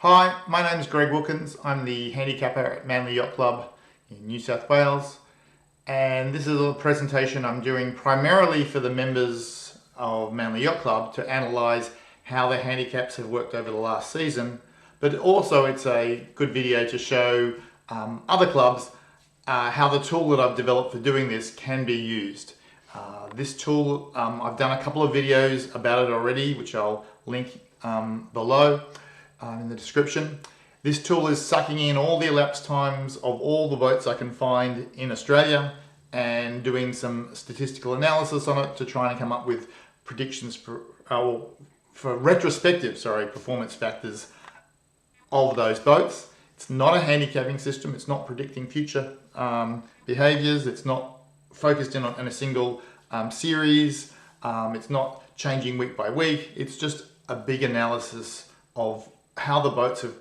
Hi, my name is Greg Wilkins. I'm the handicapper at Manly Yacht Club in New South Wales, and this is a presentation I'm doing primarily for the members of Manly Yacht Club to analyse how their handicaps have worked over the last season, but also it's a good video to show other clubs how the tool that I've developed for doing this can be used. This tool, I've done a couple of videos about it already, which I'll link below in the description. This tool is sucking in all the elapsed times of all the boats I can find in Australia and doing some statistical analysis on it to try and come up with predictions for retrospective performance factors of those boats. It's not a handicapping system. It's not predicting future behaviours. It's not focused in on a single series. It's not changing week by week. It's just a big analysis of how the boats have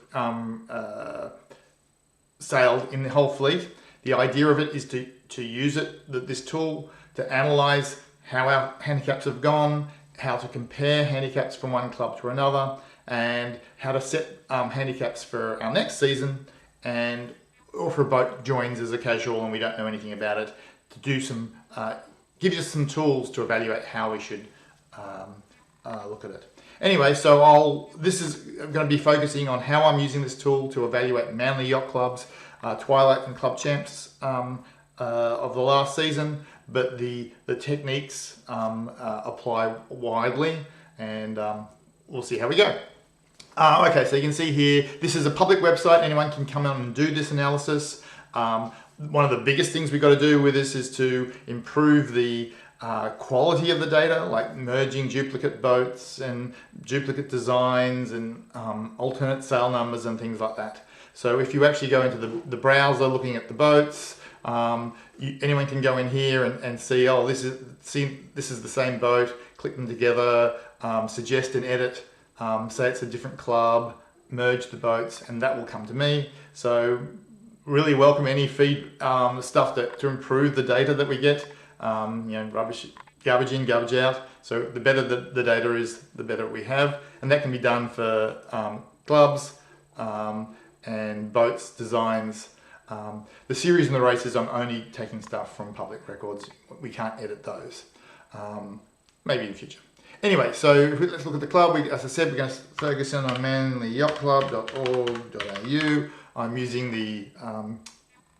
sailed in the whole fleet. The idea of it is to use this tool to analyse how our handicaps have gone, how to compare handicaps from one club to another, and how to set handicaps for our next season, or for a boat joins as a casual and we don't know anything about it, to do some, give us some tools to evaluate how we should look at it. Anyway, so this is going to be focusing on how I'm using this tool to evaluate Manly Yacht Club's Twilight and Club Champs of the last season, but the techniques apply widely, and we'll see how we go. Okay, so you can see here, this is a public website. Anyone can come on and do this analysis. One of the biggest things we've got to do with this is to improve the quality of the data, like merging duplicate boats and duplicate designs and alternate sail numbers and things like that. So if you actually go into the browser looking at the boats, anyone can go in here and see, oh, this is the same boat, click them together, suggest an edit, say it's a different club, merge the boats, and that will come to me. So really welcome any feed stuff to improve the data that we get. Rubbish, garbage in, garbage out. So the better the data is, the better we have, and that can be done for clubs and boats, designs. The series and the races, I'm only taking stuff from public records. We can't edit those. Maybe in the future. Anyway, so let's look at the club. As I said, we're going to focus in on manlyyachtclub.org.au. I'm using the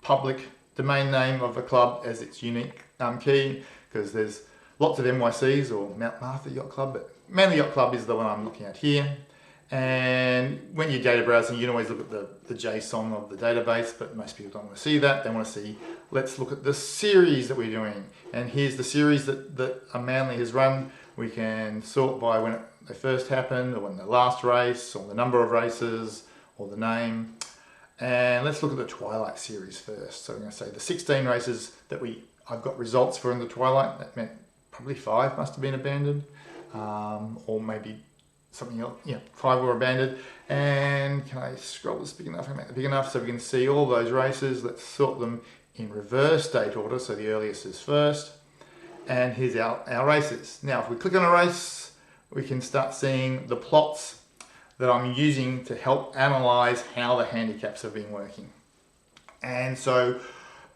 public domain name of a club as its unique key, because there's lots of MYCs or Mount Martha Yacht Club, but Manly Yacht Club is the one I'm looking at here. And when you're data browsing, you can always look at the JSON of the database, but most people don't want to see that. They want to see, let's look at the series that we're doing. And here's the series that Manly has run. We can sort by when they first happened, or when the last race, or the number of races, or the name. And let's look at the Twilight series first. So I'm going to say the 16 races that I've got results for in the Twilight. That meant probably 5 must have been abandoned, or maybe something else. Yeah, 5 were abandoned. And can I scroll this big enough? I can make it big enough so we can see all those races. Let's sort them in reverse date order, so the earliest is first. And here's our races. Now, if we click on a race, we can start seeing the plots that I'm using to help analyze how the handicaps have been working. And so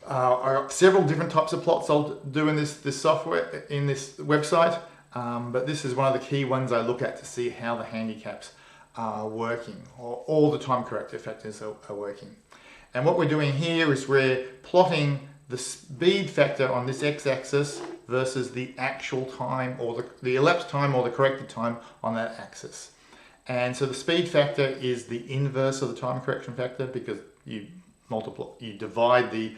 I've got several different types of plots I'll do in this software, in this website, but this is one of the key ones I look at to see how the handicaps are working, or all the time corrective factors are working. And what we're doing here is we're plotting the speed factor on this x-axis versus the actual time, or the elapsed time, or the corrected time on that axis. And so the speed factor is the inverse of the time correction factor, because you divide the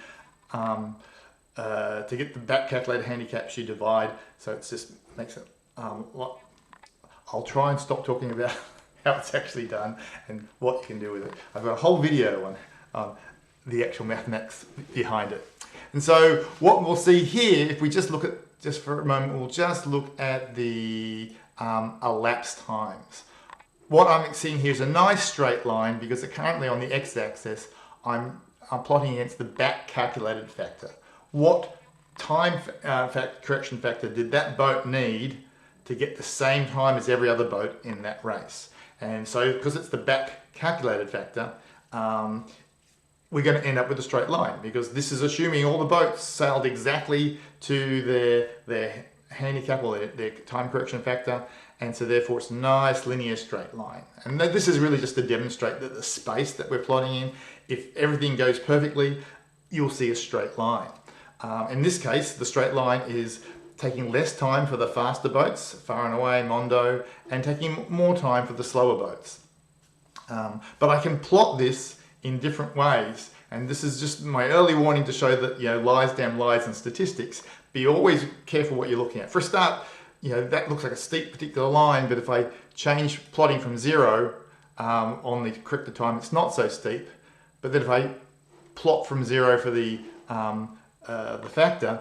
to get the back calculated handicaps, you divide. So it just makes it I'll try and stop talking about how it's actually done and what you can do with it. I've got a whole video on the actual mathematics behind it. And so what we'll see here, if we just look at, just for a moment, we'll just look at the elapsed times. What I'm seeing here is a nice straight line, because currently on the x-axis I'm plotting against the back calculated factor. What time correction factor did that boat need to get the same time as every other boat in that race? And so because it's the back calculated factor, we're going to end up with a straight line, because this is assuming all the boats sailed exactly to their handicap or their time correction factor, and so therefore it's a nice linear straight line. And this is really just to demonstrate that the space that we're plotting in, if everything goes perfectly, you'll see a straight line. In this case, the straight line is taking less time for the faster boats, Far and Away, Mondo, and taking more time for the slower boats. But I can plot this in different ways, and this is just my early warning to show that, you know, lies damn lies and statistics. Be always careful what you're looking at. For a start, you know, that looks like a steep particular line, but if I change plotting from 0 on the corrected time, it's not so steep. But then if I plot from 0 for the factor,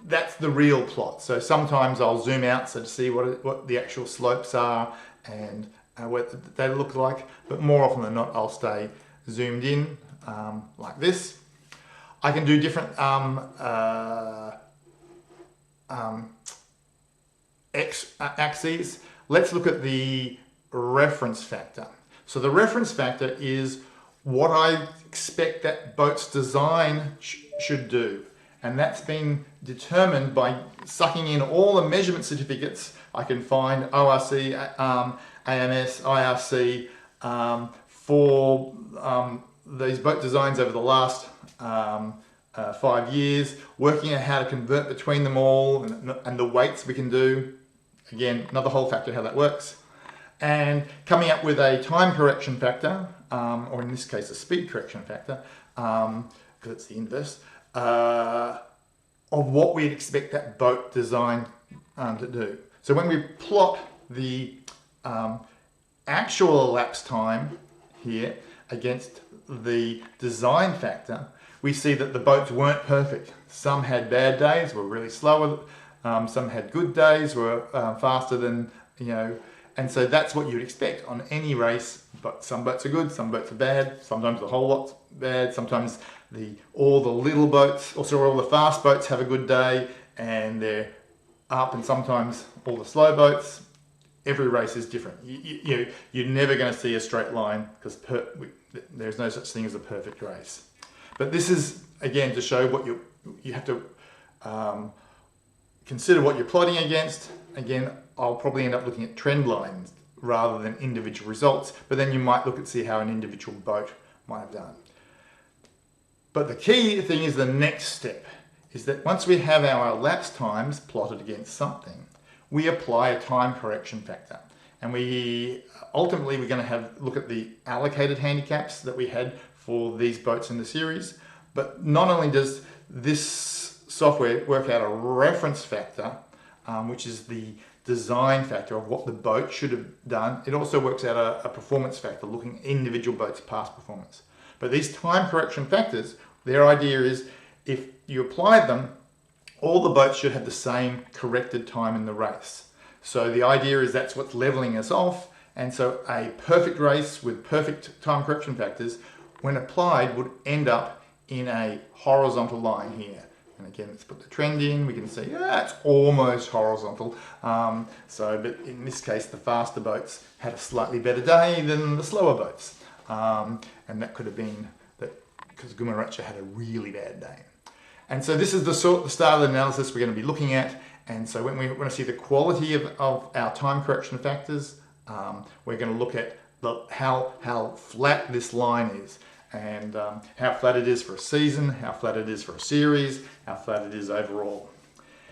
that's the real plot. So sometimes I'll zoom out so to see what the actual slopes are and what they look like, but more often than not I'll stay zoomed in like this. I can do different axes. Let's look at the reference factor. So the reference factor is what I expect that boat's design should do. And that's been determined by sucking in all the measurement certificates I can find, ORC, AMS, IRC, for these boat designs over the last 5 years, working out how to convert between them all and the weights we can do. Again, another whole factor how that works. And coming up with a time correction factor, or in this case a speed correction factor, because it's the inverse, of what we'd expect that boat design to do. So when we plot the actual elapsed time here against the design factor, we see that the boats weren't perfect. Some had bad days, were really slower. Some had good days, were faster than, you know, and so that's what you'd expect on any race. But some boats are good, some boats are bad, sometimes the whole lot's bad, sometimes all the little boats, also all the fast boats have a good day and they're up, and sometimes all the slow boats. Every race is different. You're never going to see a straight line, because there's no such thing as a perfect race. But this is, again, to show what you have to consider what you're plotting against. Again, I'll probably end up looking at trend lines rather than individual results, but then you might look and see how an individual boat might have done. But the key thing is the next step, is that once we have our elapsed times plotted against something, we apply a time correction factor. And ultimately we're going to look at the allocated handicaps that we had for these boats in the series. But not only does this software work out a reference factor, which is the design factor of what the boat should have done, it also works out a performance factor, looking at individual boats' past performance. But these time correction factors, their idea is if you apply them, all the boats should have the same corrected time in the race. So the idea is that's what's leveling us off, and so a perfect race with perfect time correction factors, when applied, would end up in a horizontal line here. And again, let's put the trend in, we can see, it's almost horizontal. But in this case, the faster boats had a slightly better day than the slower boats. And that could have been because Gumarracha had a really bad day. And so this is the start of the analysis we're going to be looking at. And so when we want to see the quality of our time correction factors, we're going to look at how flat this line is, and how flat it is for a season, how flat it is for a series, how flat it is overall.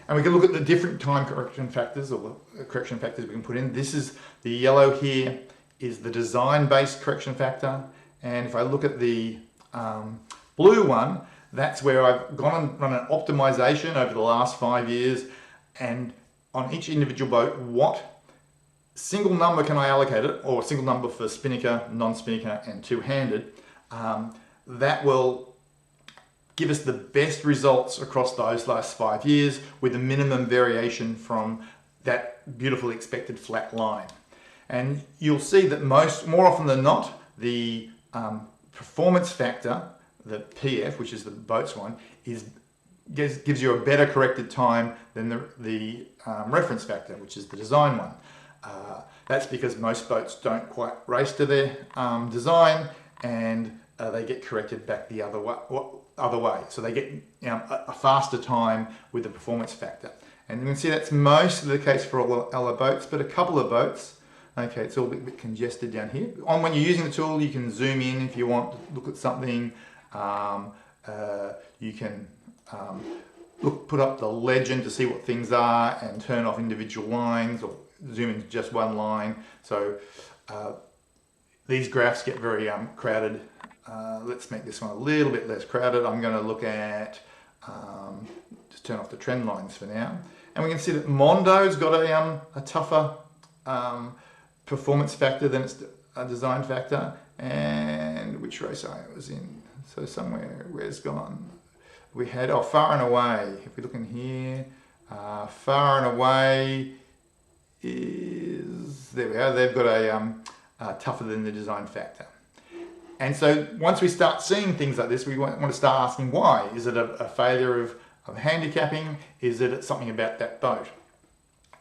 And we can look at the different time correction factors, or the correction factors we can put in. This is the yellow here is the design-based correction factor. And if I look at the blue one, that's where I've gone and run an optimization over the last 5 years, and on each individual boat, what single number can I allocate it, or a single number for spinnaker, non-spinnaker, and two-handed. That will give us the best results across those last 5 years with the minimum variation from that beautiful expected flat line. And you'll see that more often than not, the performance factor, the PF, which is the boats one, gives you a better corrected time than the reference factor, which is the design one. That's because most boats don't quite race to their design, and they get corrected back the other way. So they get a faster time with the performance factor. And you can see that's mostly the case for all other boats, but a couple of boats, okay, it's all a bit congested down here. When you're using the tool, you can zoom in if you want to look at something. You can put up the legend to see what things are and turn off individual lines, or zoom into just one line. So these graphs get very crowded. Let's make this one a little bit less crowded. I'm going to look at, just turn off the trend lines for now. And we can see that Mondo's got a tougher performance factor than its design factor. And which race I was in. So somewhere, where's gone? We had, Far and Away. If we look in here, Far and Away is, there we are, they've got a tougher than the design factor. And so once we start seeing things like this, we want to start asking why. Is it a failure of handicapping? Is it something about that boat?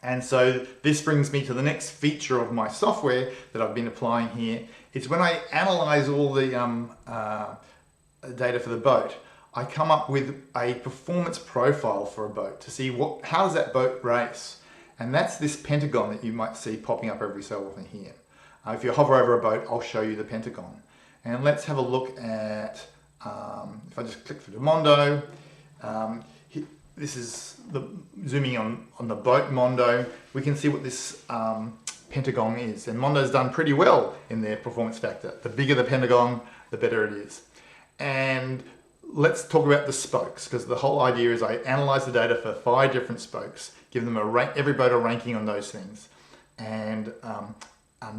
And so this brings me to the next feature of my software that I've been applying here. It's when I analyze all the data for the boat, I come up with a performance profile for a boat to see how does that boat race. And that's this pentagon that you might see popping up every so often here. If you hover over a boat, I'll show you the pentagon. And let's have a look at, if I just click through to Mondo, this is zooming on the boat Mondo, we can see what this pentagon is. And Mondo's done pretty well in their performance factor. The bigger the pentagon, the better it is. And let's talk about the spokes, because the whole idea is I analyze the data for 5 different spokes, give them every boat a ranking on those things. And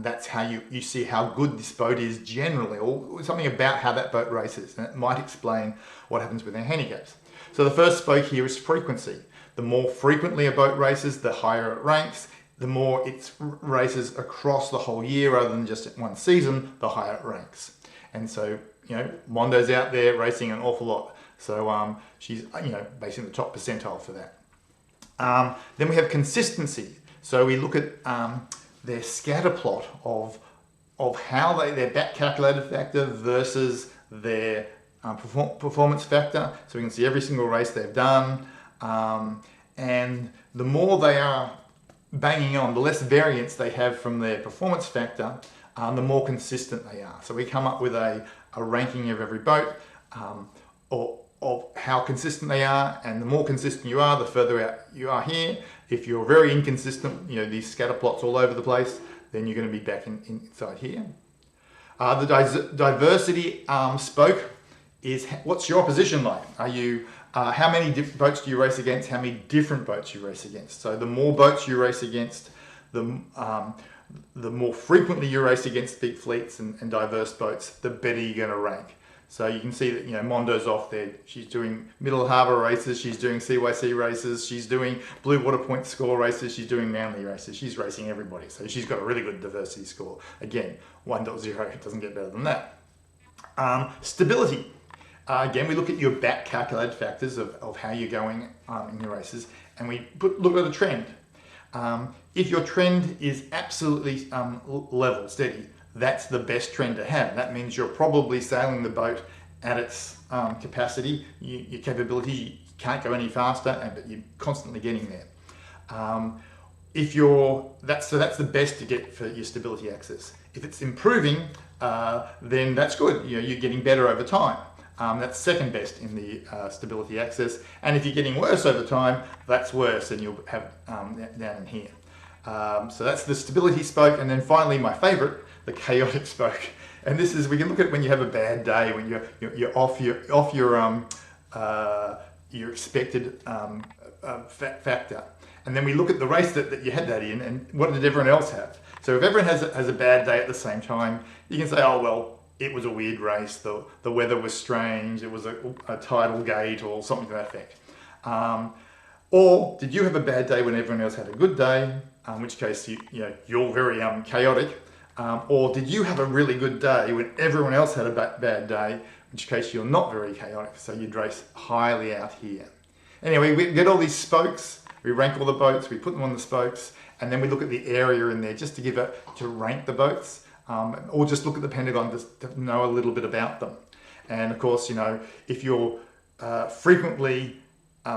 that's how you see how good this boat is generally, or something about how that boat races, and it might explain what happens with their handicaps. So the first spoke here is frequency. The more frequently a boat races, the higher it ranks. The more it races across the whole year rather than just one season, the higher it ranks. And so, Mondo's out there racing an awful lot. So she's, basically the top percentile for that. Then we have consistency. So we look at their scatter plot of how their back calculated factor versus their performance factor. So we can see every single race they've done. And the more they are banging on, the less variance they have from their performance factor, the more consistent they are. So we come up with a ranking of every boat, or of how consistent they are, and the more consistent you are, the further out you are here. If you're very inconsistent, these scatter plots all over the place, then you're going to be back inside here. The diversity spoke is what's your opposition like? Are you how many boats do you race against? How many different boats you race against? So the more boats you race against, the more frequently you race against big fleets and diverse boats, the better you're going to rank. So you can see that Mondo's off there. She's doing Middle Harbour races. She's doing CYC races. She's doing Blue Water Point score races. She's doing Manly races. She's racing everybody. So she's got a really good diversity score. Again, 1.0. It doesn't get better than that. Stability. Again, we look at your back calculated factors of how you're going in your races, and we look at a trend. If your trend is absolutely level, steady, that's the best trend to have. That means you're probably sailing the boat at its capacity, your capability. You can't go any faster, but you're constantly getting there. That's the best to get for your stability axis. If it's improving, then that's good. You're getting better over time. That's second best in the stability axis. And if you're getting worse over time, that's worse, and you'll have down in here. So that's the stability spoke. And then finally, my favorite, the chaotic spoke. And this is, we can look at when you have a bad day, when you're off your expected factor. And then we look at the race that you had that in, and what did everyone else have? So if everyone has a bad day at the same time, you can say, oh, well, it was a weird race, the weather was strange, it was a tidal gate or something to that effect. Or did you have a bad day when everyone else had a good day, in which case you're very chaotic. Or did you have a really good day when everyone else had a bad day, in which case you're not very chaotic, so you'd race highly out here. Anyway, we get all these spokes, we rank all the boats, we put them on the spokes, and then we look at the area in there just to to rank the boats, or just look at the Pentagon just to know a little bit about them. And of course, you know, if you're frequently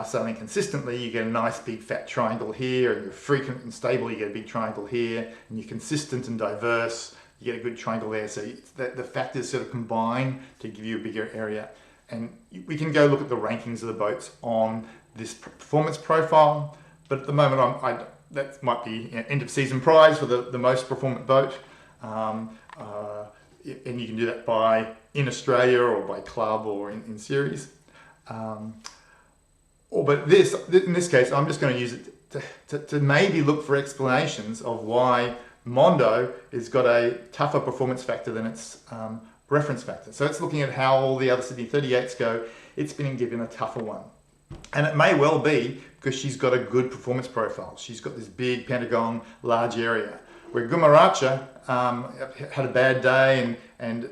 sailing consistently, you get a nice big fat triangle here, and you're frequent and stable, you get a big triangle here, and you're consistent and diverse, you get a good triangle there. So the factors sort of combine to give you a bigger area. And we can go look at the rankings of the boats on this performance profile, but at the moment that might be an end of season prize for the most performant boat. And you can do that by in Australia or by club or in series. But in this case, I'm just going to use it to maybe look for explanations of why Mondo has got a tougher performance factor than its reference factor. So it's looking at how all the other Sydney 38s go. It's been given a tougher one. And it may well be because she's got a good performance profile. She's got this big Pentagon, large area. Where Guamaracha had a bad day and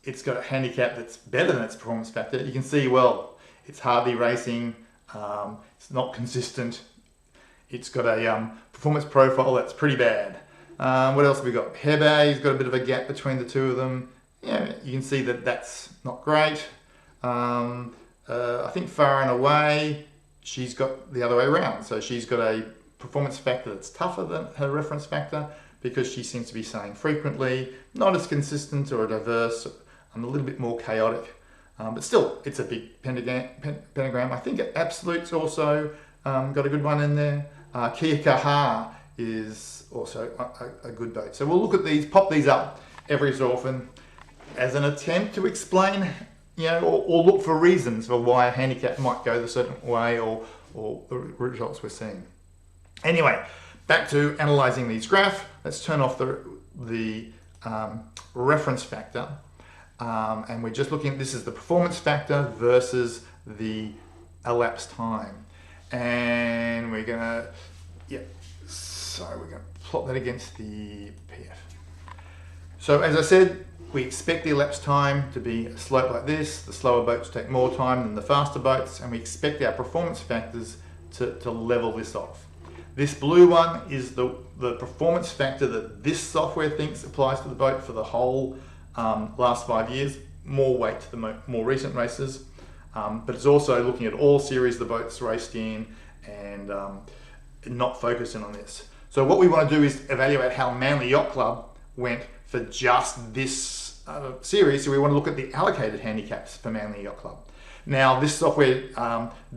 it's got a handicap that's better than its performance factor. You can see, well, it's hardly racing, it's not consistent, it's got a performance profile that's pretty bad. What else have we got? Hebe's got a bit of a gap between the two of them. Yeah, you can see that that's not great. I think Far and Away, she's got the other way around. So she's got a performance factor that's tougher than her reference factor because she seems to be sailing frequently, not as consistent or diverse, a little bit more chaotic. But still, it's a big pentagram. I think Absolute's also got a good one in there. Kia Kaha is also a good boat. So we'll look at these, pop these up every so often as an attempt to explain, you know, or look for reasons for why a handicap might go the certain way or the results we're seeing. Anyway, back to analysing these graphs. Let's turn off the reference factor. And we're just looking at this as the performance factor versus the elapsed time. And we're gonna, we're gonna plot that against the PF. So as I said, we expect the elapsed time to be a slope like this. The slower boats take more time than the faster boats, and we expect our performance factors to level this off. This blue one is the performance factor that this software thinks applies to the boat for the whole last 5 years, more weight to the more recent races, but it's also looking at all series the boats raced in and not focusing on this. So what we want to do is evaluate how Manly Yacht Club went for just this series. So we want to look at the allocated handicaps for Manly Yacht Club. Now this software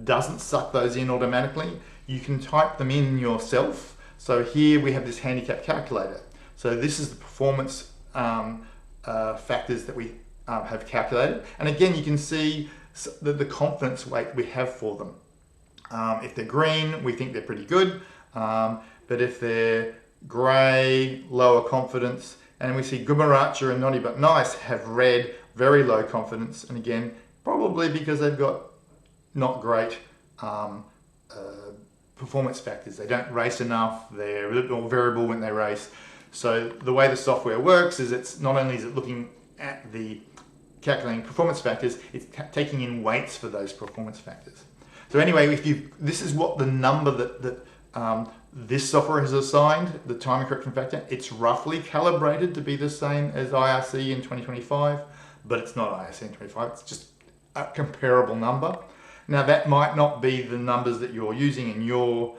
doesn't suck those in automatically. You can type them in yourself. So here we have this handicap calculator. So this is the performance factors that we have calculated. And again, you can see the confidence weight we have for them. If they're green, we think they're pretty good. But if they're grey, lower confidence, and we see Guamaracha and Naughty But Nice have red, very low confidence. And again, probably because they've got not great performance factors. They don't race enough, they're a little more variable when they race. So the way the software works is it's not only is it looking at the calculating performance factors, it's taking in weights for those performance factors. So anyway, this is what the number that this software has assigned, the timing correction factor. It's roughly calibrated to be the same as IRC in 2025, but it's not IRC in 2025, it's just a comparable number. Now that might not be the numbers that you're using in your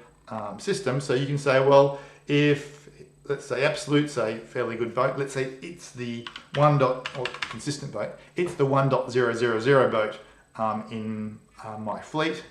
system, so you can say, well, if, let's say Absolute's a fairly good boat, let's say it's the consistent boat, it's the 1.000 boat in my fleet,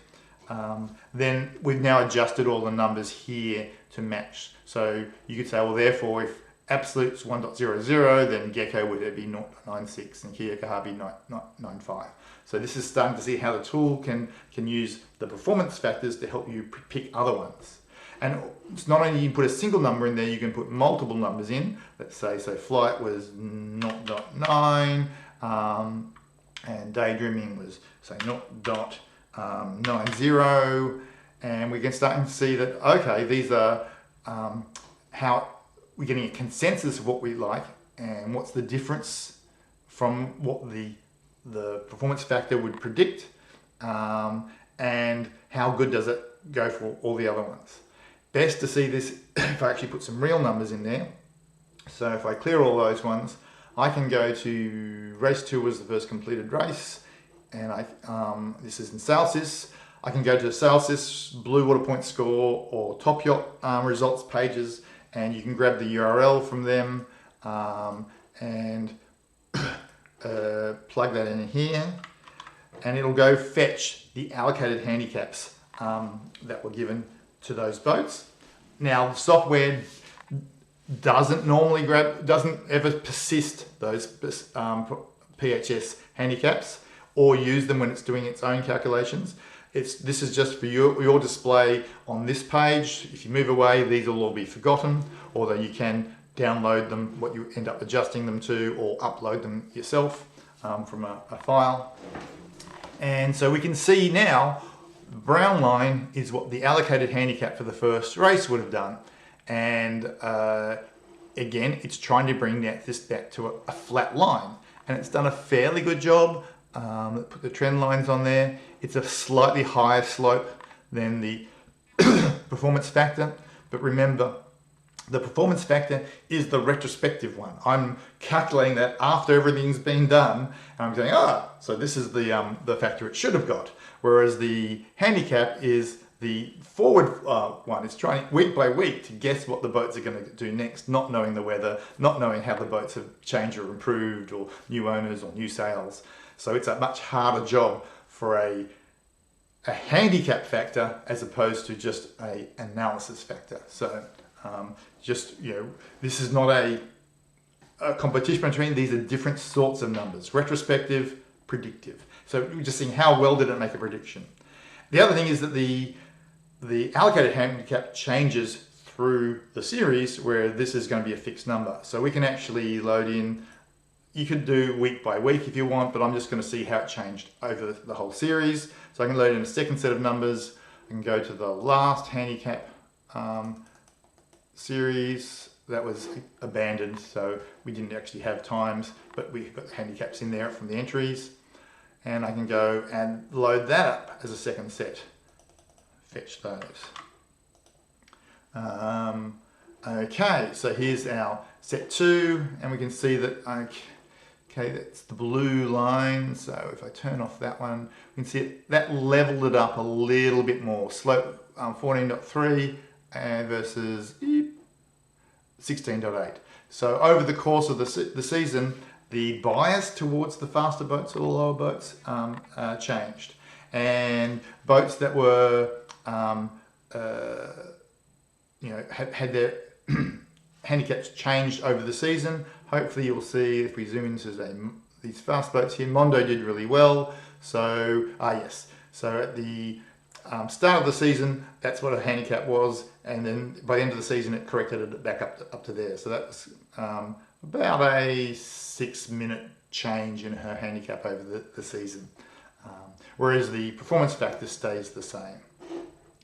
then we've now adjusted all the numbers here to match. So you could say, well, therefore, if Absolute's 1.00, then Gecko would be 0.96 and Kia Kaha be 0.95. So this is starting to see how the tool can use the performance factors to help you pick other ones. And it's not only you can put a single number in there, you can put multiple numbers in. Let's say, so flight was 0.9, and daydreaming was, say, 0.90, and we can start to see that, okay, these are how we're getting a consensus of what we like and what's the difference from what the performance factor would predict, and how good does it go for all the other ones. Best to see this if I actually put some real numbers in there. So if I clear all those ones, I can go to race 2 was the first completed race, and this is in Celsius. I can go to Celsius, Blue Water Point Score, or Top Yacht results pages, and you can grab the URL from them and plug that in here, and it'll go fetch the allocated handicaps that were given to those boats. Now, the software doesn't ever persist those PHS handicaps or use them when it's doing its own calculations. This is just for your display on this page. If you move away, these will all be forgotten, although you can download them, what you end up adjusting them to, or upload them yourself from a file. And so we can see now, the brown line is what the allocated handicap for the first race would have done. And again, it's trying to bring this back to a flat line. And it's done a fairly good job. Put the trend lines on there. It's a slightly higher slope than the performance factor, but remember, the performance factor is the retrospective one. I'm calculating that after everything's been done, and I'm saying, so this is the factor it should have got. Whereas the handicap is the forward one. It's trying week by week to guess what the boats are going to do next, not knowing the weather, not knowing how the boats have changed or improved, or new owners or new sales. So it's a much harder job for a handicap factor as opposed to just a analysis factor. So this is not a competition between, these are different sorts of numbers: retrospective, predictive. So we're just seeing how well did it make a prediction. The other thing is that the allocated handicap changes through the series, where this is going to be a fixed number. So we can actually load in. You could do week by week if you want, but I'm just going to see how it changed over the whole series. So I can load in a second set of numbers. I can go to the last handicap series that was abandoned, so we didn't actually have times, but we've got the handicaps in there from the entries. And I can go and load that up as a second set. Fetch those. Okay, so here's our set 2, and we can see that, okay, that's the blue line. So if I turn off that one, we can see that leveled it up a little bit more. Slope 14.3 versus 16.8. So over the course of the season, the bias towards the faster boats or the lower boats changed. And boats that were, had their handicaps changed over the season. Hopefully you'll see, if we zoom into these fast boats here, Mondo did really well. So, yes. So at the start of the season, that's what her handicap was. And then by the end of the season, it corrected it back up to there. So that was about a 6-minute change in her handicap over the season. Whereas the performance factor stays the same.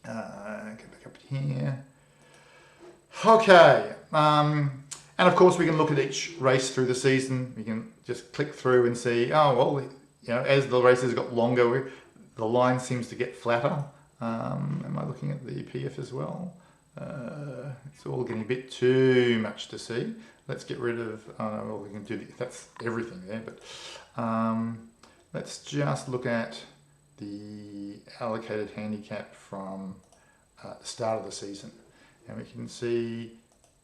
Go back up here. Okay. And of course, we can look at each race through the season. We can just click through and see, as the races got longer, the line seems to get flatter. Am I looking at the PF as well? It's all getting a bit too much to see. Let's get rid of, we can do that's everything there, but let's just look at the allocated handicap from the start of the season. And we can see,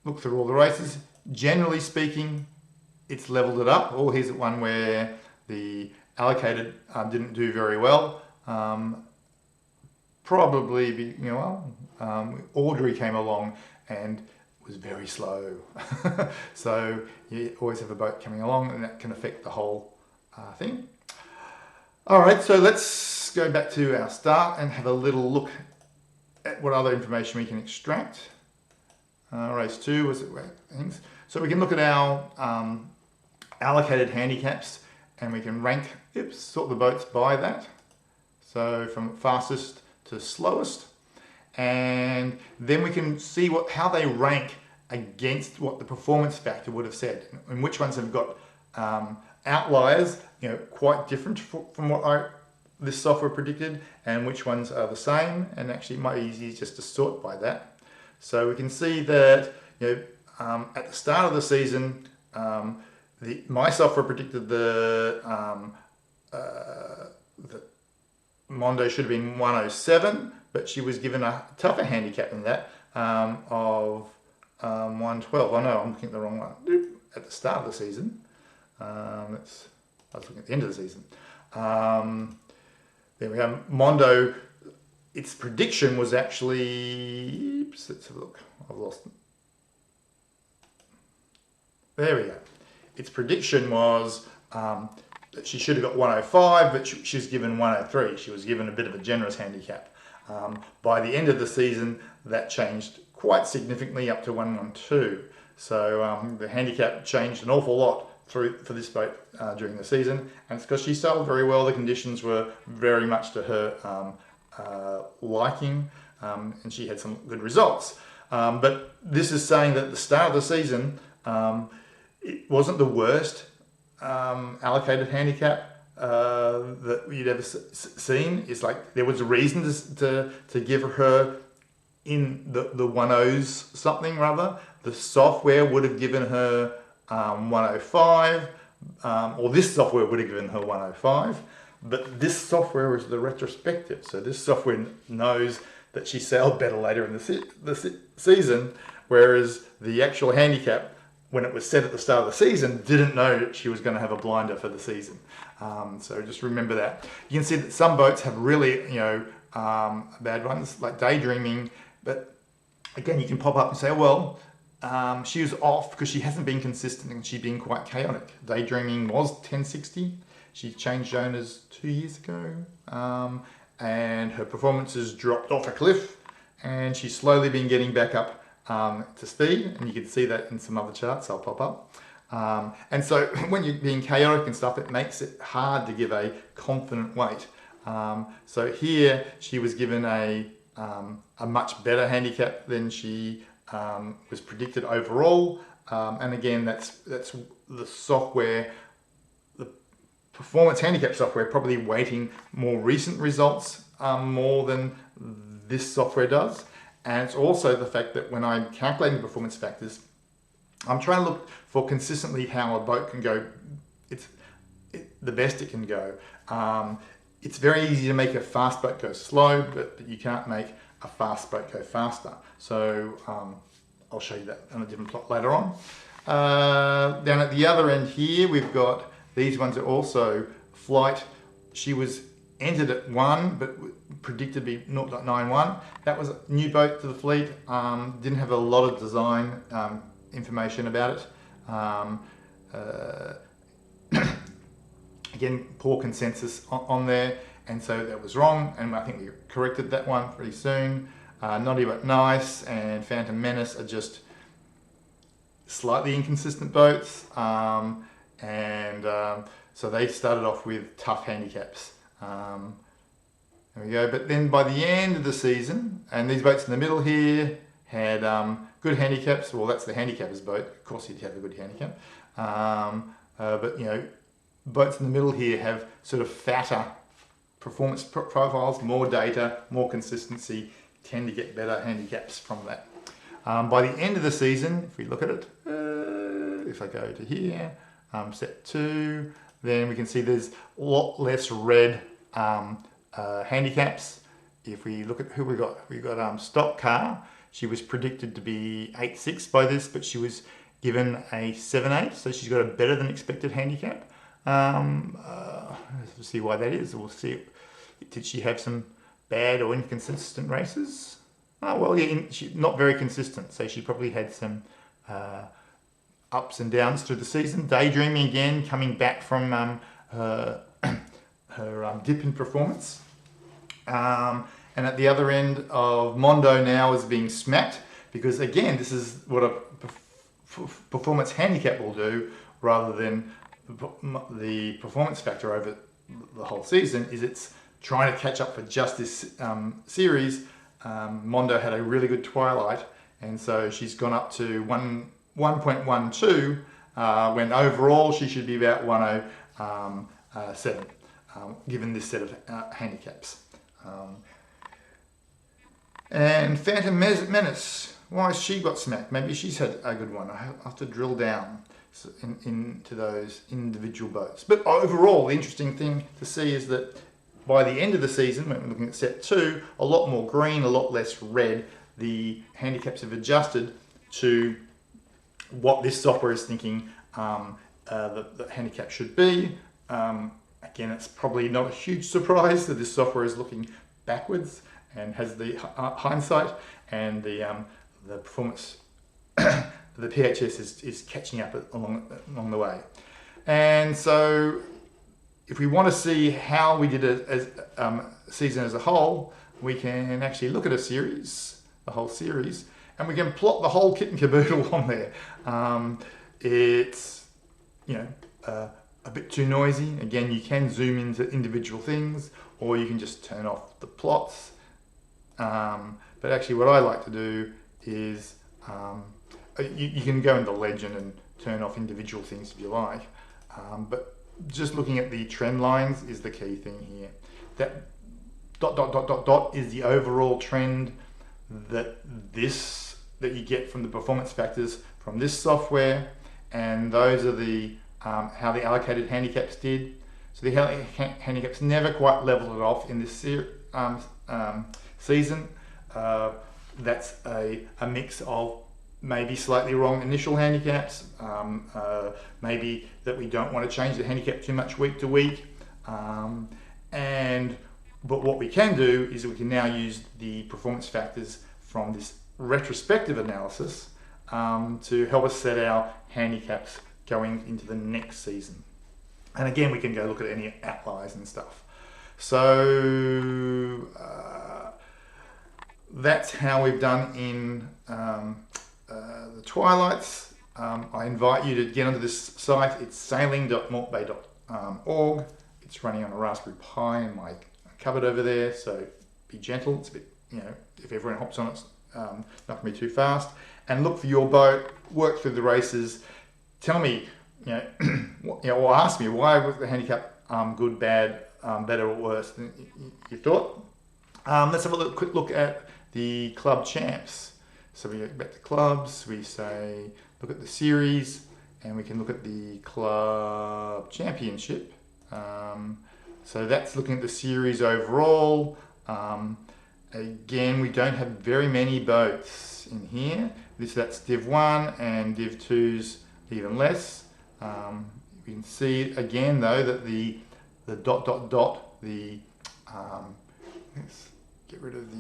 look through all the races. Generally speaking, it's leveled it up. Oh, here's one where the allocated didn't do very well. Probably, Audrey came along and was very slow. So you always have a boat coming along, and that can affect the whole thing. All right, so let's go back to our start and have a little look at what other information we can extract. Race 2 was it things. So we can look at our allocated handicaps, and we can sort the boats by that. So from fastest to slowest, and then we can see how they rank against what the performance factor would have said, and which ones have got outliers, quite different from what I this software predicted and which ones are the same, and actually it might be easy just to sort by that. So we can see that, at the start of the season, my software predicted that Mondo should have been 107, but she was given a tougher handicap than that of 112. Oh no, I'm looking at the wrong one. At the start of the season, I was looking at the end of the season. There we go. Mondo, its prediction was actually, oops, let's have a look. I've lost it. There we go. Its prediction was that she should have got 105, but she's given 103. She was given a bit of a generous handicap. By the end of the season, that changed quite significantly up to 112. So the handicap changed an awful lot for this boat during the season, and it's because she sailed very well. The conditions were very much to her liking, and she had some good results. But this is saying that at the start of the season, it wasn't the worst allocated handicap that you'd ever seen. It's like there was a reason to give her in the 10s something rather. The software would have given her 105, or this software would have given her 105, but this software is the retrospective. So this software knows that she sailed better later in the season, whereas the actual handicap, when it was set at the start of the season, didn't know that she was going to have a blinder for the season. So just remember that. You can see that some boats have really, bad ones, like Daydreaming, but again, you can pop up and say, well, she was off because she hasn't been consistent and she's been quite chaotic. Daydreaming was 1060. She changed owners 2 years ago, and her performances dropped off a cliff, and she's slowly been getting back up to speed, and you can see that in some other charts I'll pop up. And so when you're being chaotic and stuff, it makes it hard to give a confident weight. So here she was given a much better handicap than she was predicted overall, and again that's the software, the performance handicap software, probably weighting more recent results more than this software does. And it's also the fact that when I'm calculating performance factors, I'm trying to look for consistently how a boat can go the best it can go. It's very easy to make a fast boat go slow, but you can't make a fast boat go faster. So I'll show you that on a different plot later on. Down at the other end here, we've got these ones are also flight. She was entered at 1, but predicted to be 0.91. That was a new boat to the fleet. Didn't have a lot of design information about it. Again, poor consensus on there, and so that was wrong, and I think we corrected that one pretty soon. Naughty But Nice and Phantom Menace are just slightly inconsistent boats, so they started off with tough handicaps. There we go. But then by the end of the season, and these boats in the middle here had good handicaps. Well, that's the handicapper's boat. Of course, you'd have a good handicap. But boats in the middle here have sort of fatter performance profiles, more data, more consistency, tend to get better handicaps from that. By the end of the season, if we look at it, if I go to here, set 2, then we can see there's a lot less red handicaps. If we look at who we got Stock Car. She was predicted to be 8.6 by this, but she was given a 7.8, so she's got a better than expected handicap. Let's see why that is. We'll see. Did she have some bad or inconsistent races? Oh, well, yeah, she's not very consistent, so she probably had some ups and downs through the season. Daydreaming again, coming back from her dip in performance. And at the other end of Mondo now is being smacked, because again, this is what a performance handicap will do rather than the performance factor over the whole season. Is it's trying to catch up for just this series. Mondo had a really good twilight, and so she's gone up to 1.12 when overall she should be about 107. given this set of handicaps. And Phantom Menace, why has she got smacked? Maybe she's had a good one. I have to drill down into those individual boats. But overall, the interesting thing to see is that by the end of the season, when we're looking at set 2, a lot more green, a lot less red. The handicaps have adjusted to what this software is thinking the handicap should be. Again, it's probably not a huge surprise that this software is looking backwards and has the hindsight, and the performance, the PHS is catching up along the way. And so if we want to see how we did it as season as a whole, we can actually look at a series, the whole series, and we can plot the whole kit and caboodle on there. It's, a bit too noisy. Again, you can zoom into individual things, or you can just turn off the plots. But actually what I like to do is, you can go into Legend and turn off individual things if you like, but just looking at the trend lines is the key thing here. That ... is the overall trend that you get from the performance factors from this software, and those are the how the allocated handicaps did. So the handicaps never quite leveled it off in this season. That's a mix of maybe slightly wrong initial handicaps, maybe that we don't want to change the handicap too much week to week, but what we can do is we can now use the performance factors from this retrospective analysis to help us set our handicaps going into the next season. And again, we can go look at any outliers and stuff. So that's how we've done in the Twilights. I invite you to get onto this site. It's sailing.mortbay.org. It's running on a Raspberry Pi in my cupboard over there, so be gentle. It's a bit, if everyone hops on it, it's not going to be too fast. And look for your boat, work through the races. Tell me, or ask me, why was the handicap good, bad, better or worse than you thought? Let's have a quick look at the club champs. So we go back to clubs, we say, look at the series, and we can look at the club championship. So that's looking at the series overall. Again, we don't have very many boats in here. That's Div 1 and Div 2's even less. We can see again though that the ... let's get rid of the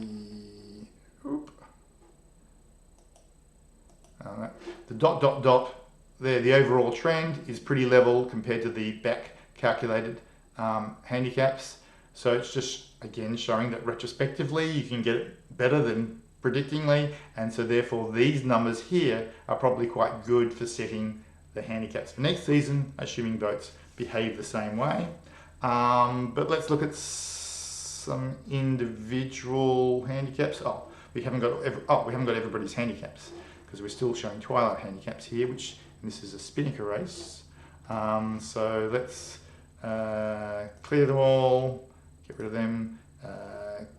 there, the overall trend is pretty level compared to the back calculated handicaps. So it's just again showing that retrospectively you can get it better than predictingly, and so therefore these numbers here are probably quite good for setting the handicaps for next season, assuming boats behave the same way. But let's look at some individual handicaps. We haven't got everybody's handicaps because we're still showing Twilight handicaps here, which this is a Spinnaker race. So let's clear them all, get rid of them,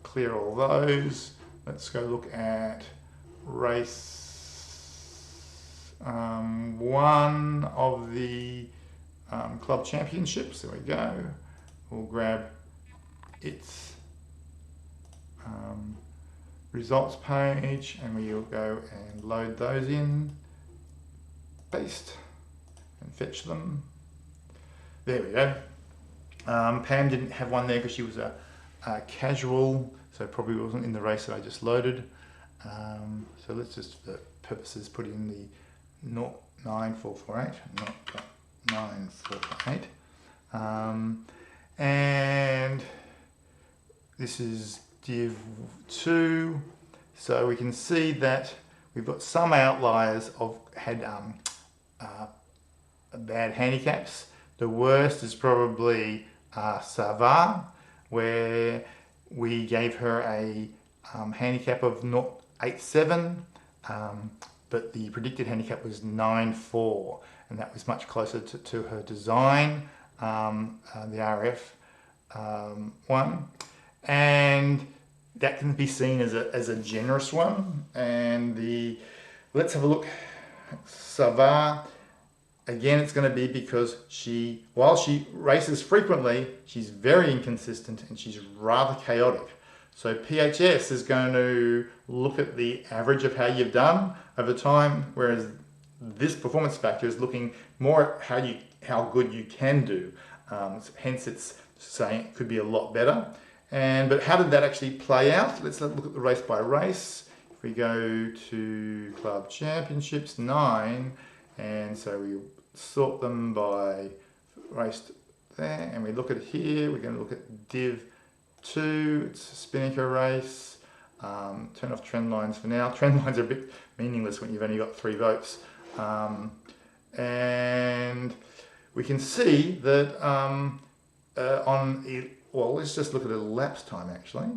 clear all those. Let's go look at race 1 of the club championships. There we go. We'll grab its results page and we'll go and load those in, paste and fetch them. There we go. Pam didn't have one there because she was a casual, so probably wasn't in the race that I just loaded. So let's just, for purposes, put in the 09448, not 9448. And this is Div 2. So we can see that we've got some outliers of had bad handicaps. The worst is probably Savar, where we gave her a handicap of 0.87, but the predicted handicap was 9.4, and that was much closer to her design, the RF. one, and that can be seen as a generous one. And let's have a look. Savard, again, it's going to be because while she races frequently, she's very inconsistent and she's rather chaotic. So PHS is going to look at the average of how you've done over time, whereas this performance factor is looking more at how good you can do. Hence, it's saying it could be a lot better. But how did that actually play out? Let's look at the race by race. If we go to Club Championships 9, and so we sort them by race there, and we look at here, we're going to look at Div 2, it's a Spinnaker race. Turn off trend lines for now. Trend lines are a bit meaningless when you've only got 3 votes. And we can see that well, let's just look at elapsed time actually.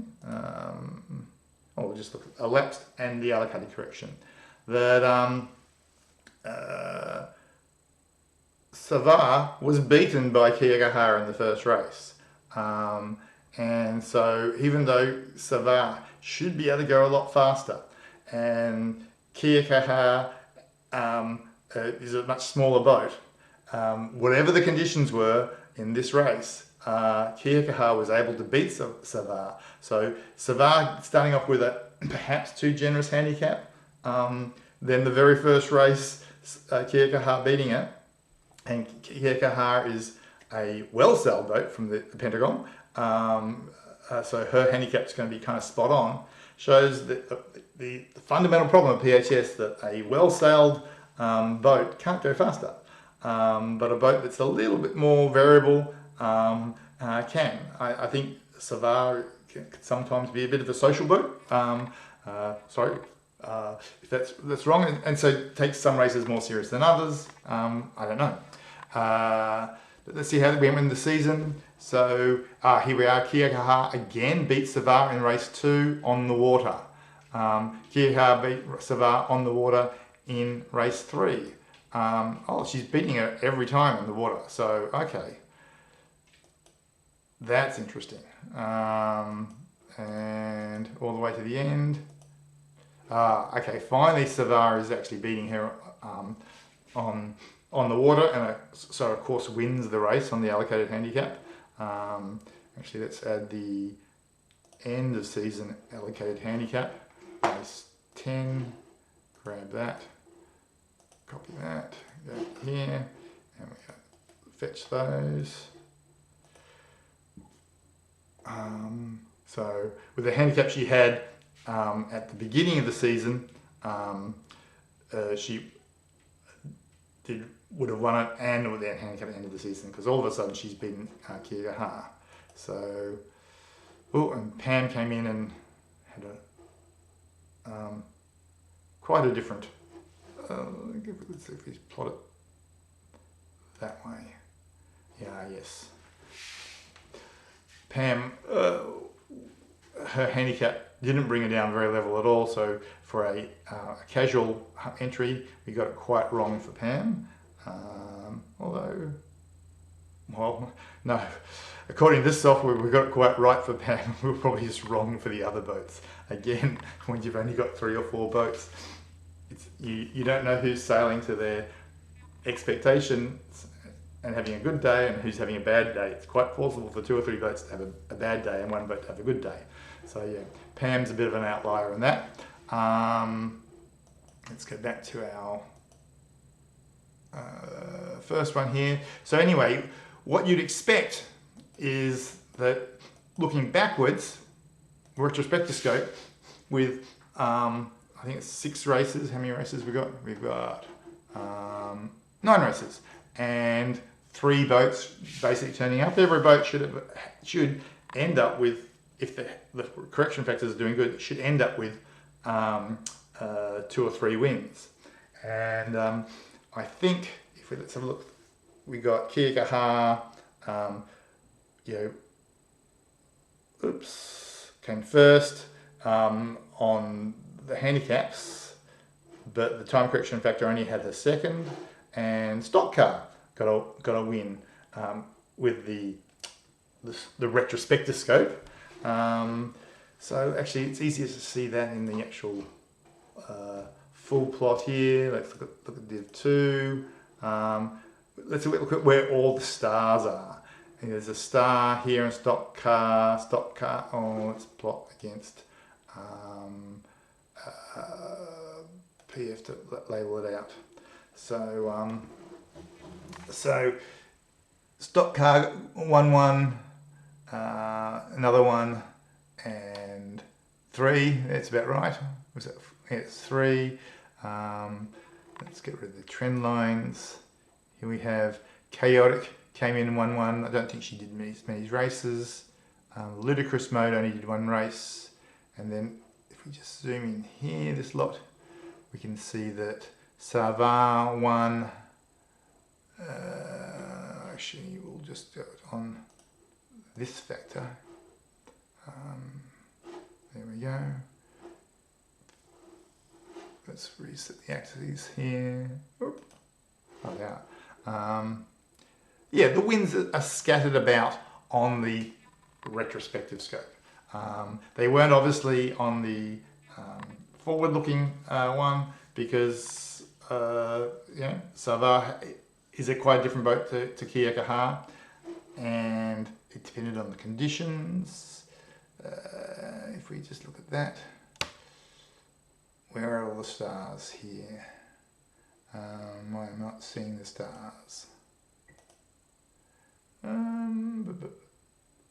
We'll just look at elapsed and the allocated correction. That Savard was beaten by Kiyokahara in the first race. And so even though Savard should be able to go a lot faster, and Kiyokahara is a much smaller boat, whatever the conditions were in this race, Kiyokahara was able to beat Savard. So Savard starting off with a perhaps too generous handicap, then the very first race, Kiyokahara beating it, and Kiyokahara is a well-sailed boat from the Pentagon, so her handicap's going to be kind of spot on. Shows that the fundamental problem of PHS that a well-sailed boat can't go faster, but a boat that's a little bit more variable can. I think Savard can sometimes be a bit of a social boat. If that's wrong, and so takes some races more serious than others. I don't know. Let's see how we went in the season. So here we are. Kiyokahara again beat Savard in race 2 on the water. Kiyokahara beat Savard on the water in race 3. She's beating her every time in the water. So okay, that's interesting. And all the way to the end. Okay, finally Savard is actually beating her on the water, and so of course wins the race on the allocated handicap. Actually, let's add the end of season allocated handicap. Race 10, grab that, copy that, go here, and we fetch those. So with the handicap she had at the beginning of the season, she would have won it, and with that handicap at the end of the season, because all of a sudden she's beaten Kiyokahara. So, and Pam came in and had quite a different. Let's see if we plot it that way. Yeah, yes. Pam, her handicap didn't bring her down very level at all. So for a casual entry, we got it quite wrong for Pam. Although, well, no, according to this software, we got it quite right for Pam. We were probably just wrong for the other boats. Again, when you've only got 3 or 4 boats, you don't know who's sailing to their expectations and having a good day and who's having a bad day. It's quite possible for 2 or 3 boats to have a bad day and 1 boat to have a good day. So yeah, Pam's a bit of an outlier in that. Let's go back to our first one here. So anyway, what you'd expect is that looking backwards, retrospectoscope, with I think it's 6 races. How many races we got? We've got 9 races and 3 boats basically turning up. Every boat should end up with, if the correction factors are doing good, it should end up with 2 or 3 wins. And I think if let's have a look, we got Kiyokahara, came first on the handicaps, but the time correction factor only had her second, and Stock Car got a win with the the retrospective scope. So actually it's easier to see that in the actual full plot here. Let's look at div 2. Let's look at where all the stars are. And there's a star here in stock car. Oh, let's plot against PF to label it out. So so stock car 1, another 1, and 3. That's about right. Was that? Yeah, it's 3. Let's get rid of the trend lines. Here we have chaotic came in 1-1. I don't think she did many races. Ludicrous mode only did 1 race, and then if we just zoom in here, this lot, we can see that Savar won. Actually, we'll just go on this factor. There we go. Let's reset the axes here. Oop. Oh, yeah. Yeah, the wins are scattered about on the retrospective scope. They weren't obviously on the forward-looking one because you know, Savar is quite a different boat to Kia Kaha, and it depended on the conditions. If we just look at that, where are all the stars here? I'm not seeing the stars.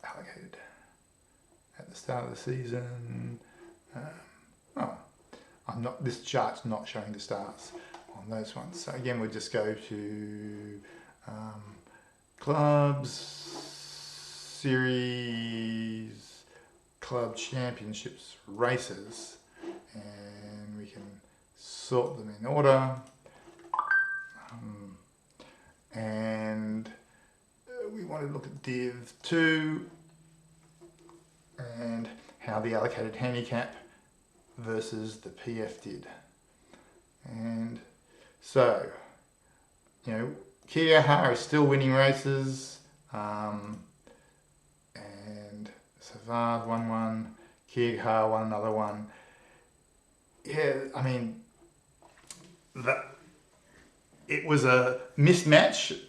Allocated at the start of the season. This chart's not showing the stars on those ones. So again, we'll just go to clubs, series, club championships, races, and we can sort them in order. And we want to look at div 2 and how the allocated handicap versus the PF did. And so, you know, Kia Kaha is still winning races, and Savard won 1, Kia Kaha won another 1. Yeah, I mean, it was a mismatch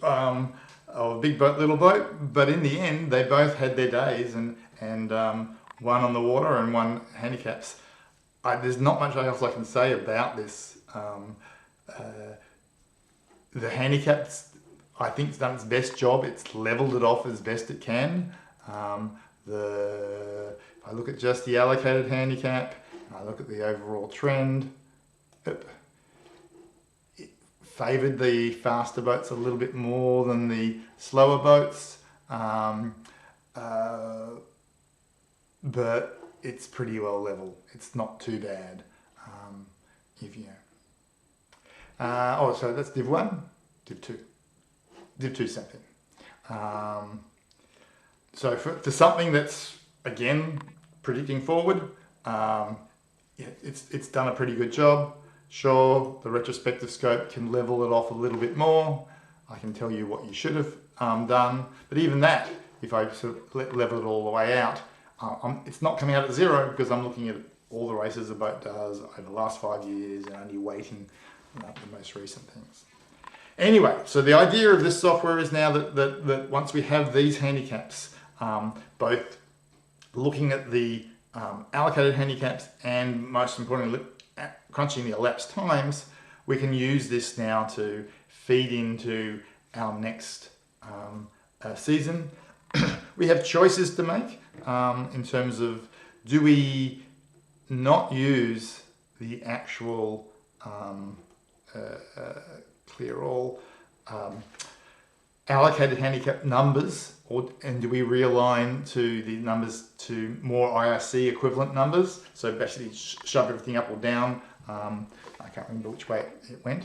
of big boat, little boat, but in the end they both had their days, and one on the water and one handicaps. There's not much else I can say about this. The handicaps, I think, it's done its best job. It's leveled it off as best it can. If I look at just the allocated handicap, I look at the overall trend, it favoured the faster boats a little bit more than the slower boats, but it's pretty well level. It's not too bad. If you know. So that's div 1, div 2. Div 2 same thing. So for something that's, again, predicting forward, it's done a pretty good job. Sure, the retrospective scope can level it off a little bit more. I can tell you what you should have done. But even that, if I sort of level it all the way out, it's not coming out at 0 because I'm looking at all the races the boat does over the last 5 years and only weighting the most recent things. Anyway, so the idea of this software is now that once we have these handicaps, both looking at the allocated handicaps and most importantly crunching the elapsed times, we can use this now to feed into our next season. We have choices to make in terms of, do we not use the actual clear all allocated handicap numbers, and do we realign to the numbers to more IRC equivalent numbers? So basically shove everything up or down. I can't remember which way it went.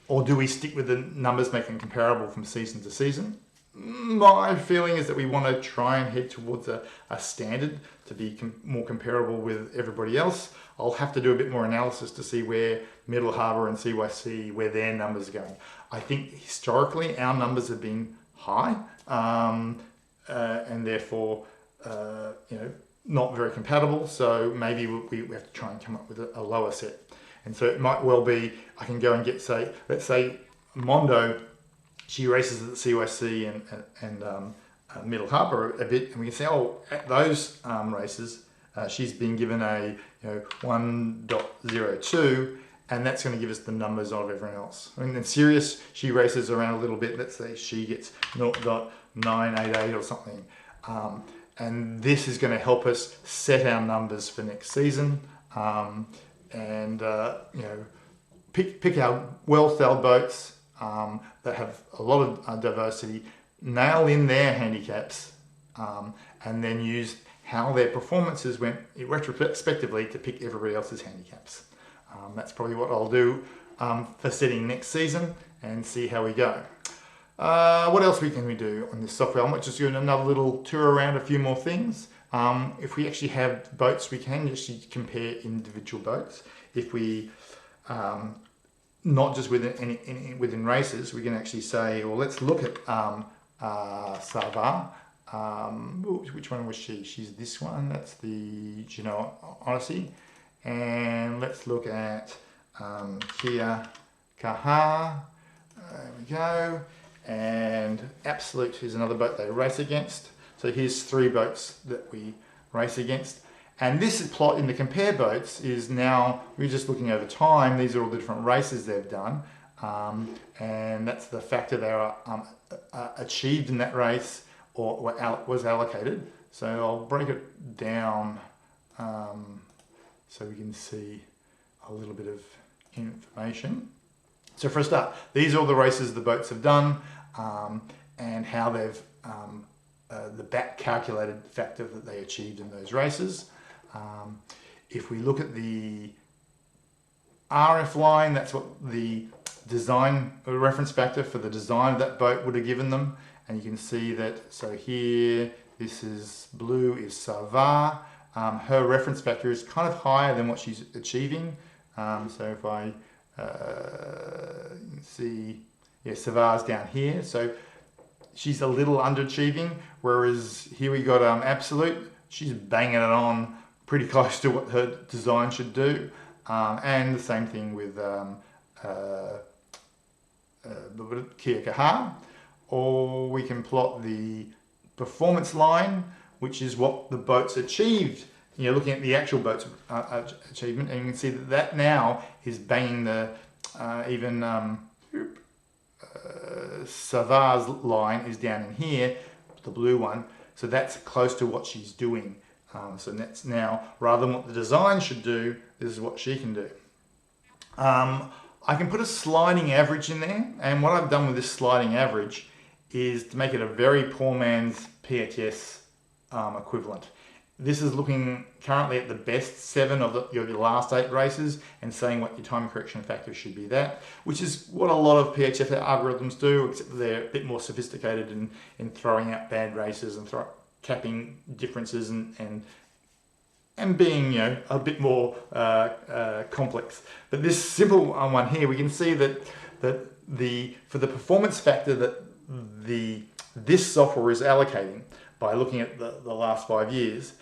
Or do we stick with the numbers, making them comparable from season to season? My feeling is that we want to try and head towards a standard to be more comparable with everybody else. I'll have to do a bit more analysis to see where Middle Harbour and CYC, where their numbers are going. I think historically our numbers have been high, and therefore, not very compatible. So maybe we have to try and come up with a lower set. And so it might well be, I can go and get, let's say Mondo, she races at the CYC and Middle Harbour a bit, and we can say, at those races, she's been given a 1.02, and that's going to give us the numbers of everyone else. I mean, in Sirius, she races around a little bit. Let's say she gets 0.988 or something. And this is going to help us set our numbers for next season, and pick our well-styled boats that have a lot of diversity, nail in their handicaps, and then use how their performances went retrospectively to pick everybody else's handicaps. That's probably what I'll do for setting next season and see how we go. What else can we do on this software? I might just do another little tour around a few more things. If we actually have boats, we can actually compare individual boats. If we, not just within races, we can actually say, well, let's look at Sava. Which one was she? She's this one. That's the Genoa Odyssey. And let's look at Kia Kaha. There we go. And Absolute is another boat they race against. So here's 3 boats that we race against. And this plot in the compare boats is now, we're just looking over time, these are all the different races they've done. And that's the factor they are achieved in that race or was allocated. So I'll break it down so we can see a little bit of information. So for a start, these are all the races the boats have done, and how they've, the back calculated factor that they achieved in those races. If we look at the RF line, that's what the design reference factor for the design of that boat would have given them. And you can see that, so here, this is blue is Sava. Her reference factor is kind of higher than what she's achieving. So if I see, yeah, Sava's down here. So she's a little underachieving, whereas here we got Absolute. She's banging it on pretty close to what her design should do. And the same thing with Kia Kaha. Or we can plot the performance line, which is what the boats achieved. Looking at the actual boats achievement, and you can see that now is banging the Sava's line is down in here, the blue one. So that's close to what she's doing. So that's now, rather than what the design should do, this is what she can do. I can put a sliding average in there, and what I've done with this sliding average is to make it a very poor man's PHS equivalent. This is looking currently at the best 7 of your last 8 races and saying what your time correction factor should be that, which is what a lot of PHF algorithms do, except they're a bit more sophisticated in throwing out bad races and capping differences and being a bit more complex. But this simple one here, we can see that for the performance factor that this software is allocating by looking at the last 5 years,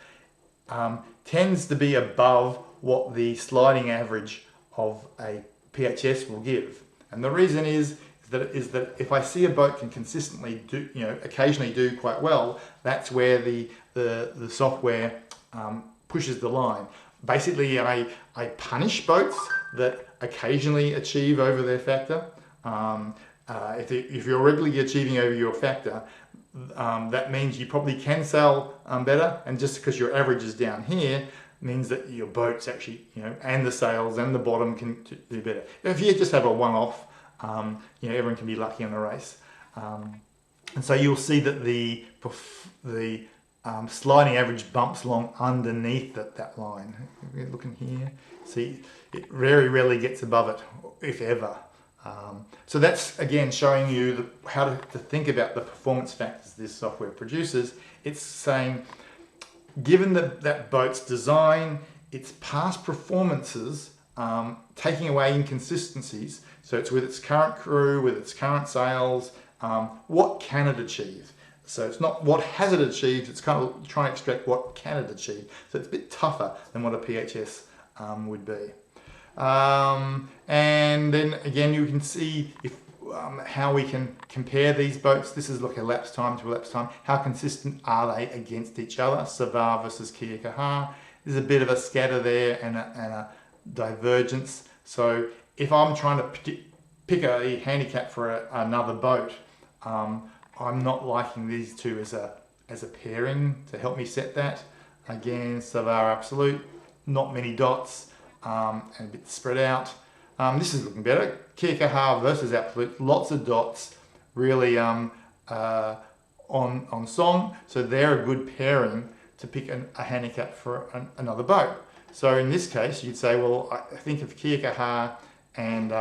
tends to be above what the sliding average of a PHS will give. And the reason is that if I see a boat can consistently do, occasionally do quite well, that's where the software pushes the line. Basically, I punish boats that occasionally achieve over their factor. If you're regularly achieving over your factor, that means you probably can sail better, and just because your average is down here means that your boats actually, and the sails and the bottom can do better. If you just have a one-off, everyone can be lucky in the race. And so you'll see that the sliding average bumps along underneath that line. If we're looking here, see, it very rarely gets above it, if ever. So that's, again, showing you how to think about the performance factors this software produces. It's saying, given that boat's design, its past performances, taking away inconsistencies, so it's with its current crew, with its current sails, what can it achieve? So it's not what has it achieved, it's kind of trying to extract what can it achieve. So it's a bit tougher than what a PHS would be. And then again, you can see if how we can compare these boats. This is look elapsed time to elapsed time. How consistent are they against each other? Savar versus Kia-Kaha. There's a bit of a scatter there and a divergence. So if I'm trying to pick a handicap for another boat, I'm not liking these two as a pairing to help me set that. Again, Savar Absolute, not many dots and a bit spread out. This is looking better. Kia-Kaha versus Absolute, lots of dots, really on song. So they're a good pairing to pick a handicap for another boat. So in this case, you'd say, well, I think if Kia-Kaha and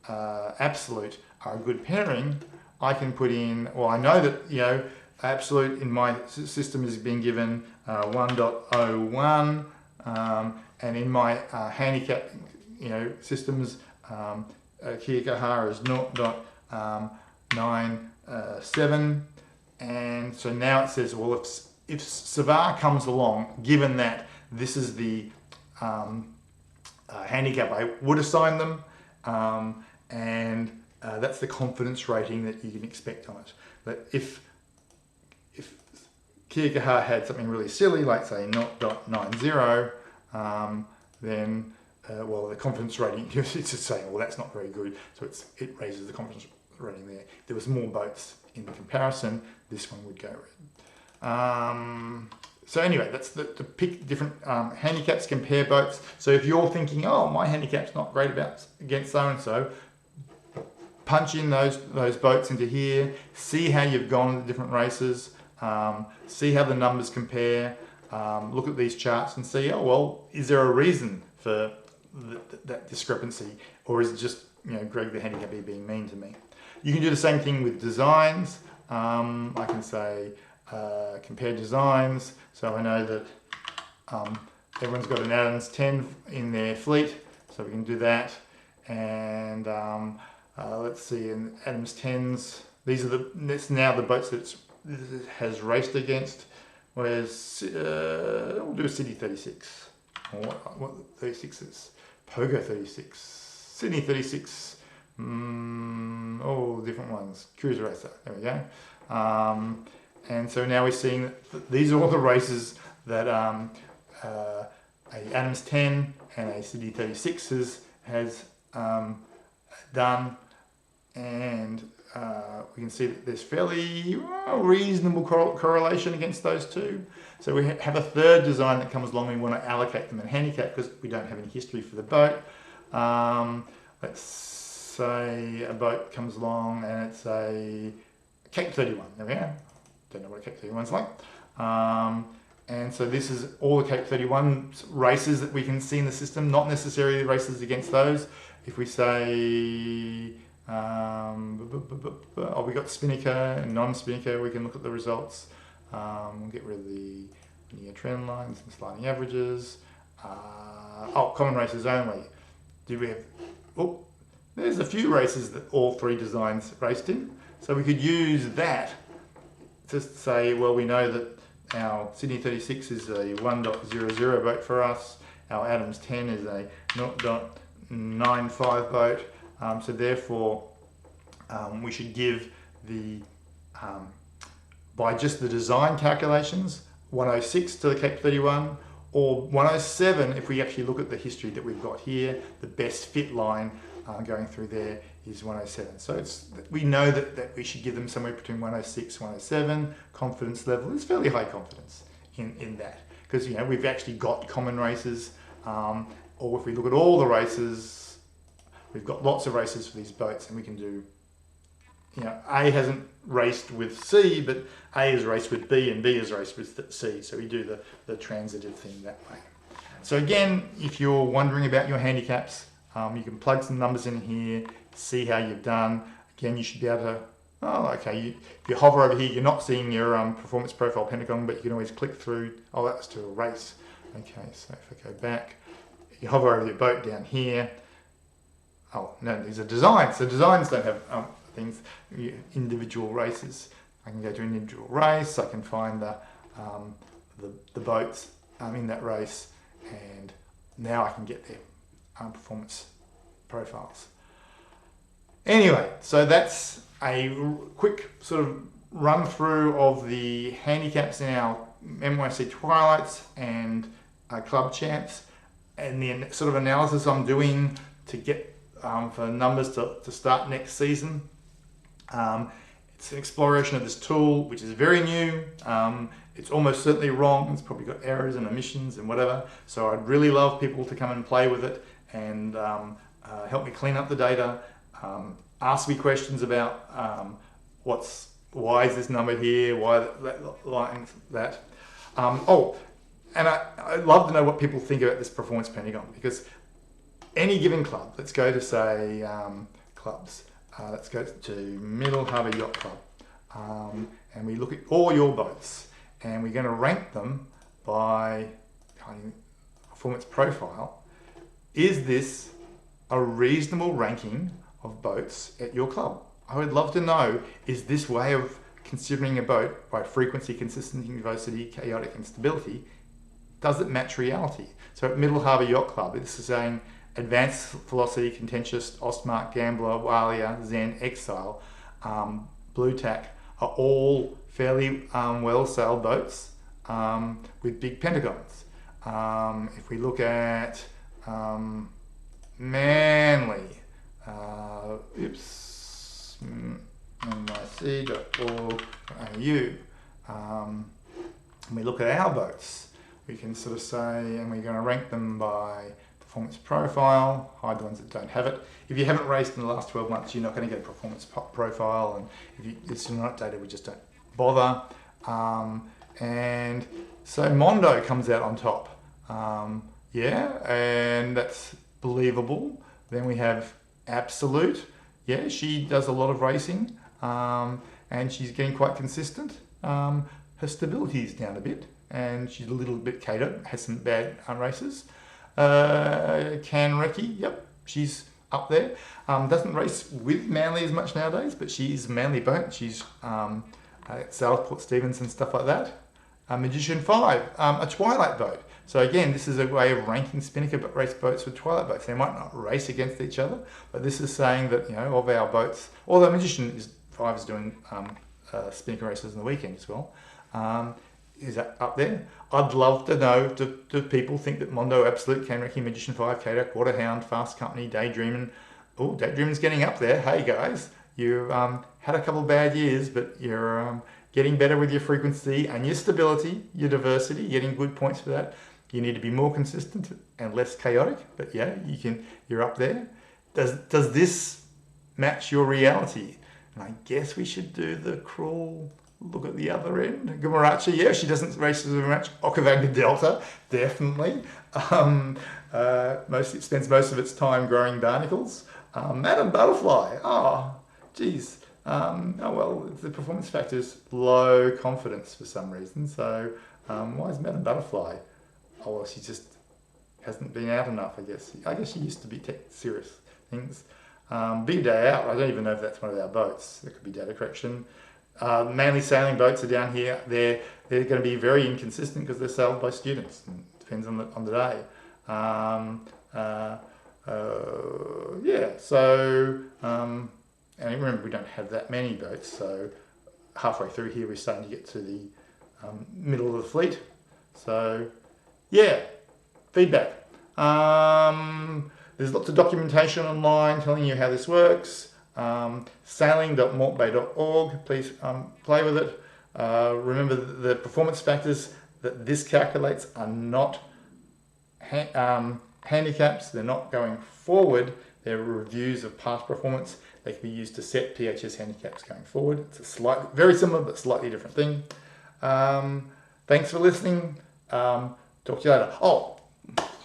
Absolute are a good pairing, I can put in, well, I know that, Absolute in my system is being given 1.01, and in my handicap, systems, Kia-Kaha is 0.97, and so now it says, well, if Savar comes along, given that this is the handicap I would assign them, and that's the confidence rating that you can expect on it. But if Kia-Kaha had something really silly, like say 0.90, then well, the confidence rating, it's just saying, well, that's not very good, so it raises the confidence rating there. If there was more boats in the comparison, this one would go red. So anyway, that's to pick different handicaps, compare boats. So if you're thinking, oh, my handicap's not great against so-and-so, punch in those boats into here, see how you've gone in the different races, see how the numbers compare, look at these charts and see, oh, well, is there a reason for that discrepancy, or is it just, Greg the handicapper being mean to me? You can do the same thing with designs. I can say compare designs, so I know that everyone's got an Adams 10 in their fleet, so we can do that. And let's see, in Adams 10s, that's now the boats that it has raced against. Whereas we'll do a City 36, or what 36 is, Pogo 36, Sydney 36, all different ones, Cruiser Racer, there we go. And so now we're seeing that these are all the races that a Adams 10 and a City 36 has done, and we can see that there's fairly reasonable correlation against those two. So we have a third design that comes along. We want to allocate them in handicap because we don't have any history for the boat. Let's say a boat comes along and it's a Cape 31. There we go. Don't know what a Cape 31's like. And so this is all the Cape 31 races that we can see in the system, not necessarily races against those. If we say, we got Spinnaker and non-Spinnaker, we can look at the results. We'll get rid of the linear trend lines and sliding averages. Common races only. Do we have, there's a few races that all three designs raced in. So we could use that to say, well, we know that our Sydney 36 is a 1.00 boat for us. Our Adams 10 is a 0.95 boat. So therefore, we should give the, by just the design calculations, 106 to the Cape 31, or 107 if we actually look at the history that we've got here. The best fit line going through there is 107. So we know that we should give them somewhere between 106 and 107. Confidence level is fairly high confidence in that, because we've actually got common races, or if we look at all the races, we've got lots of races for these boats, and we can do, A hasn't raced with C, but A has raced with B and B has raced with C. So we do the transitive thing that way. So again, if you're wondering about your handicaps, you can plug some numbers in here, see how you've done. Again, you should be able to, if you hover over here, you're not seeing your performance profile pentagon, but you can always click through. Oh, that's to a race. Okay, so if I go back, you hover over your boat down here. Oh, no, these are designs. So designs don't have things, individual races. I can go to an individual race, I can find the boats in that race, and now I can get their performance profiles. Anyway, so that's a quick sort of run through of the handicaps in our MYC Twilights and Club Champs, and the sort of analysis I'm doing to get for numbers to start next season. It's an exploration of this tool, which is very new. It's almost certainly wrong. It's probably got errors and omissions and whatever. So I'd really love people to come and play with it and help me clean up the data. Ask me questions about why is this number here, why that line that. And I'd love to know what people think about this performance pentagon, because any given club, let's go to say clubs, let's go to Middle Harbour Yacht Club, and we look at all your boats, and we're going to rank them by performance profile. Is this a reasonable ranking of boats at your club? I would love to know, is this way of considering a boat by frequency, consistency, velocity, chaotic and stability, does it match reality? So at Middle Harbour Yacht Club, this is saying Advanced Velocity, Contentious, Ostmark, Gambler, Walia, Zen, Exile, Blue Tack are all fairly well-sailed boats with big pentagons. If we look at Manly, myc.org.au, and we look at our boats, we can sort of say, and we're going to rank them by performance profile, hide the ones that don't have it. If you haven't raced in the last 12 months, you're not going to get a performance profile, and if it's not data, we just don't bother. And so Mondo comes out on top. And that's believable. Then we have Absolute. Yeah, she does a lot of racing, and she's getting quite consistent. Her stability is down a bit, and she's a little bit catered, has some bad races. Canrecki, yep, she's up there. Doesn't race with Manly as much nowadays, but she's a Manly boat. She's at Southport Stevens and stuff like that. Magician 5, a Twilight boat. So again, this is a way of ranking Spinnaker race boats with Twilight boats. They might not race against each other, but this is saying that, of our boats, although Magician 5 is doing Spinnaker races on the weekend as well, is that up there? I'd love to know, do people think that Mondo, Absolute, Canrecki, Magician 5, Kodak, Waterhound, Fast Company, Daydreamin'? Oh, Daydreamin's getting up there. Hey guys, you had a couple of bad years, but you're getting better with your frequency and your stability, your diversity, getting good points for that. You need to be more consistent and less chaotic, but yeah, you're up there. Does this match your reality? And I guess we should do the cruel look at the other end. Guamarachi, yeah, she doesn't race as much. Okavanga Delta, definitely. Spends most of its time growing barnacles. Madam Butterfly, geez. The performance factor is low confidence for some reason. So why is Madam Butterfly? Oh, well, she just hasn't been out enough, I guess. I guess she used to be serious things. Big Day Out, I don't even know if that's one of our boats. There could be data correction. Manly sailing boats are down here. They're going to be very inconsistent because they're sailed by students. It depends on the day. And remember, we don't have that many boats, so halfway through here we're starting to get to the middle of the fleet. So, yeah, feedback. There's lots of documentation online telling you how this works. Sailing.mortbay.org, please play with it. Remember, the performance factors that this calculates are not handicaps. They're not going forward. They're reviews of past performance. They can be used to set PHS handicaps going forward. It's a very similar but slightly different thing. Thanks for listening. Talk to you later.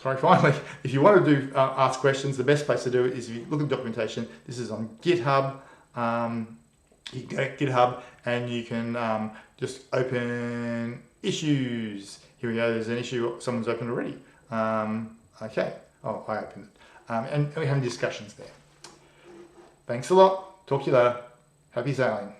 Finally, if you want to do ask questions, the best place to do it is if you look at documentation. This is on GitHub. You can go to GitHub and you can just open issues. Here we go. There's an issue someone's opened already. Okay. Oh, I opened it. And we're having discussions there. Thanks a lot. Talk to you later. Happy sailing.